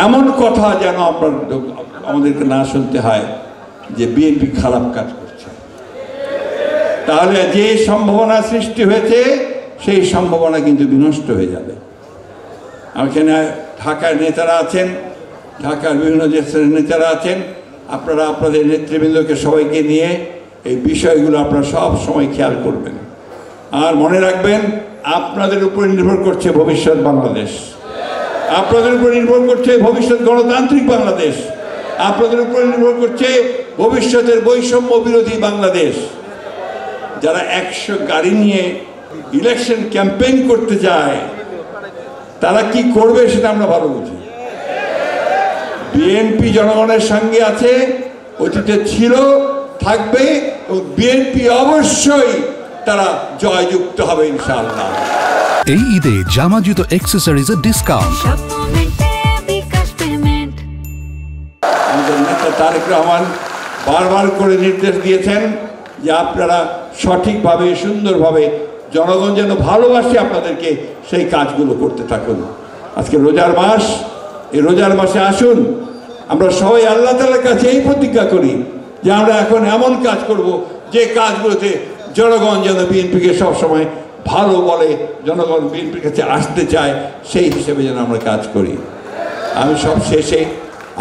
এমন কথা যেন আমাদেরকে না শুনতে হয় যে বিএনপি খারাপ কাজ করছে। তাহলে যে সম্ভাবনা সৃষ্টি হয়েছে সেই সম্ভাবনা কিন্তু বিনষ্ট হয়ে যাবে। এখানে ঢাকার নেতারা আছেন, ঢাকার বিভিন্ন দেশের নেতারা আছেন, আপনারা আপনাদের নেতৃবৃন্দকে সবাইকে নিয়ে এই বিষয়গুলো আপনারা সব সময় খেয়াল করবেন। আর মনে রাখবেন, আপনাদের উপর নির্ভর করছে ভবিষ্যৎ বাংলাদেশ, আপনাদের উপর নির্ভর করছে ভবিষ্যৎ গণতান্ত্রিক বাংলাদেশ, আপনাদের উপর নির্ভর করছে ভবিষ্যতের বৈষম্য বিরোধী বাংলাদেশ। যারা 100 গাড়ি নিয়ে ইলেকশন ক্যাম্পেইন করতে যায় তারা কি করবে সেটা আমরা ভালো বুঝি। বিএনপি জনগণের সঙ্গে আছে, অতীতে ছিল, থাকবে, এবং বিএনপি অবশ্যই তারা জয়যুক্ত হবে ইনশাআল্লাহ। এই ঈদে জামা জুতো অ্যাকসেসরিজের ডিসকাউন্ট। আমাদের নেতা তারেক রহমান বারবার করে নির্দেশ দিয়েছেন যে আপনারা সঠিকভাবে সুন্দরভাবে জনগণ যেন ভালোবাসে আপনাদেরকে, সেই কাজগুলো করতে থাকুন। আজকে রোজার মাস, এই রোজার মাসে আসুন আমরা সবাই আল্লাহ তাআলার কাছে এই প্রতিজ্ঞা করি যে আমরা এখন এমন কাজ করব যে কাজগুলোতে জনগণ যেন বিএনপিকে সবসময় ভালো বলে, জনগণ বিএনপির কাছে আসতে চায়, সেই হিসেবে যেন আমরা কাজ করি। আমি সব শেষে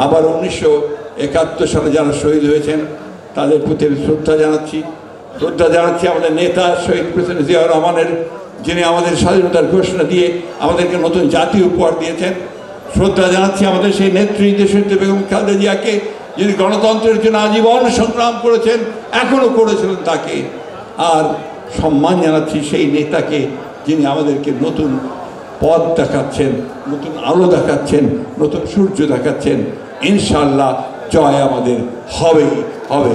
আবার 1971 সালে যারা শহীদ হয়েছেন তাদের প্রতি শ্রদ্ধা জানাচ্ছি আমাদের নেতা শহীদ প্রেসিডেন্ট জিয়াউর রহমানের, যিনি আমাদের স্বাধীনতার ঘোষণা দিয়ে আমাদেরকে নতুন জাতীয় উপহার দিয়েছেন। শ্রদ্ধা জানাচ্ছি আমাদের সেই নেত্রী দেশনেত্রী বেগম খালেদা জিয়াকে, যিনি গণতন্ত্রের জন্য আজীবন সংগ্রাম করেছেন, এখনও করেছিলেন তাকে। আর সম্মান জানাচ্ছি সেই নেতাকে যিনি আমাদেরকে নতুন পথ দেখাচ্ছেন, নতুন আলো দেখাচ্ছেন, নতুন সূর্য দেখাচ্ছেন। ইনশাআল্লাহ জয় আমাদের হবেই হবে।